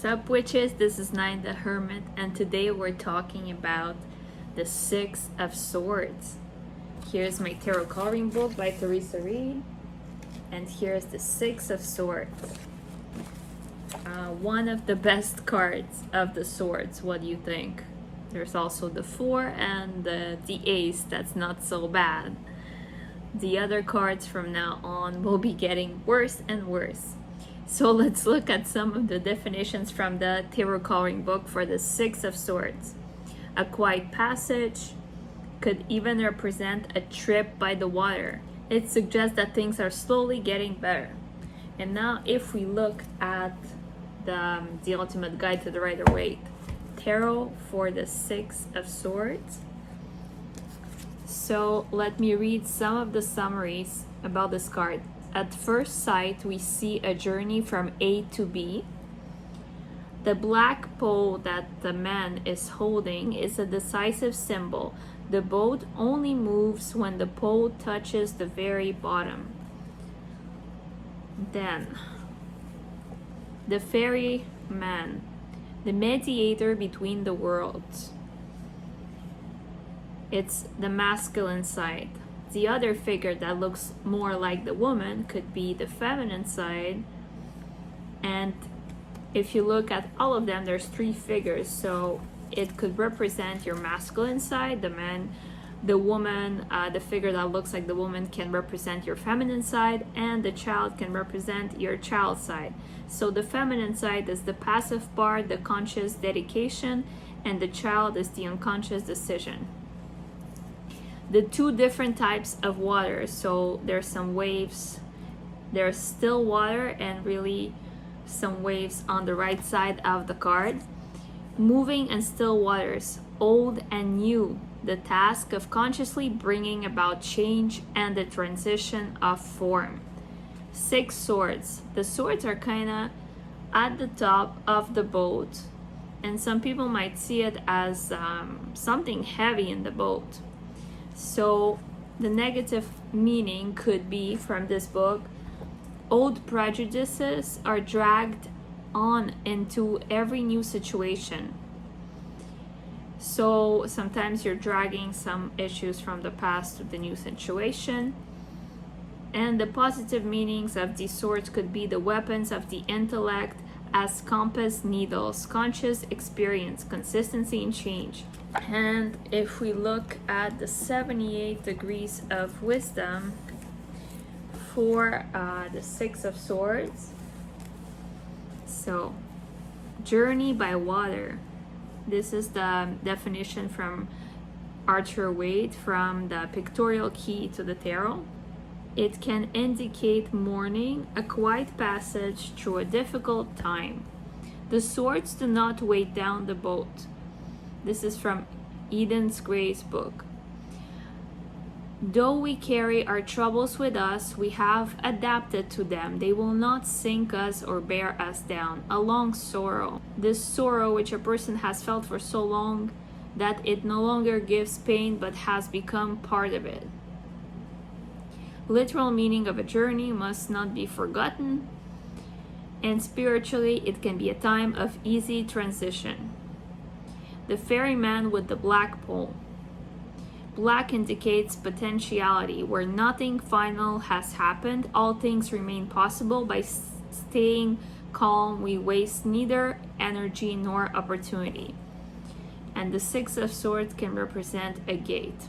Sup witches, this is Nine the Hermit, and today we're talking about the Six of Swords. Here's my tarot coloring book by Theresa, and here's the Six of Swords. One of the best cards of the swords, what do you think? There's also the Four and the Ace, that's not so bad. The other cards from now on will be getting worse and worse. So let's look at some of the definitions from the tarot coloring book for the Six of Swords. A quiet passage could even represent a trip by the water. It suggests that things are slowly getting better. And now if we look at the ultimate guide to the Rider-Waite tarot for the Six of Swords. So let me read some of the summaries about this card. At first sight, we see a journey from A to B. The black pole that the man is holding is a decisive symbol. The boat only moves when the pole touches the very bottom. Then, the ferryman, the mediator between the worlds. It's the masculine side. The other figure that looks more like the woman could be the feminine side. And if you look at all of them, there's three figures. So it could represent your masculine side, the man, the woman, the figure that looks like the woman can represent your feminine side, and the child can represent your child side. So the feminine side is the passive part, the conscious dedication, and the child is the unconscious decision. The two different types of water, so there's some waves, there's still water and really some waves on the right side of the card. Moving and still waters, old and new, the task of consciously bringing about change and the transition of form. Six swords, the swords are kind of at the top of the boat, and some people might see it as something heavy in the boat. So the negative meaning could be from this book, old prejudices are dragged on into every new situation. So sometimes you're dragging some issues from the past to the new situation. And the positive meanings of these swords could be the weapons of the intellect as compass needles, conscious experience, consistency and change. And if we look at the 78 degrees of wisdom for the Six of Swords, so journey by water. This is the definition from Arthur Waite from the Pictorial Key to the Tarot. It can indicate mourning, a quiet passage through a difficult time. The swords do not weigh down the boat. This is from Eden's Grace book. Though we carry our troubles with us, we have adapted to them. They will not sink us or bear us down. A long sorrow. This sorrow which a person has felt for so long that it no longer gives pain but has become part of it. Literal meaning of a journey must not be forgotten, and spiritually it can be a time of easy transition. The ferryman with the black pole. Black indicates potentiality, where nothing final has happened. All things remain possible. By staying calm, we waste neither energy nor opportunity. And the Six of Swords can represent a gate.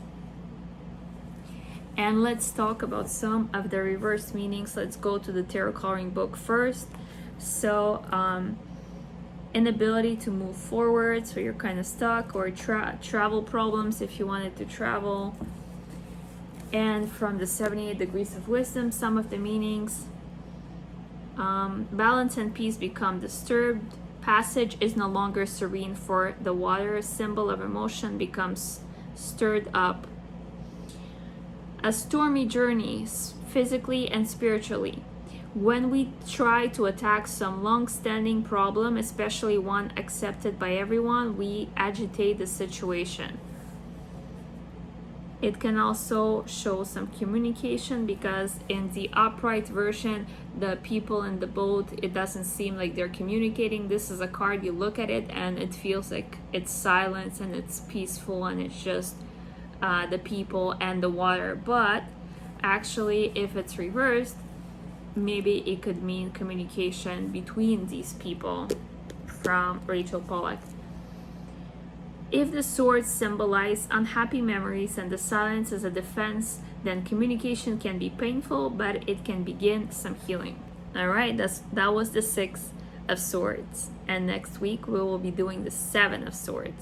And let's talk about some of the reverse meanings. Let's go to the tarot coloring book first. So, inability to move forward, so you're kind of stuck, or travel problems if you wanted to travel. And from the 78 degrees of wisdom, some of the meanings, balance and peace become disturbed, passage is no longer serene for the water, symbol of emotion becomes stirred up. A stormy journey, physically and spiritually. When we try to attack some long-standing problem, especially one accepted by everyone, we agitate the situation. It can also show some communication, because in the upright version, the people in the boat, it doesn't seem like they're communicating. This is a card, you look at it and it feels like it's silence and it's peaceful and it's just the people and the water. But actually, if it's reversed, maybe it could mean communication between these people from Rachel Pollack. If the swords symbolize unhappy memories and the silence is a defense, then communication can be painful, but it can begin some healing. All right, that was the 6 of Swords. And next week we will be doing the 7 of Swords.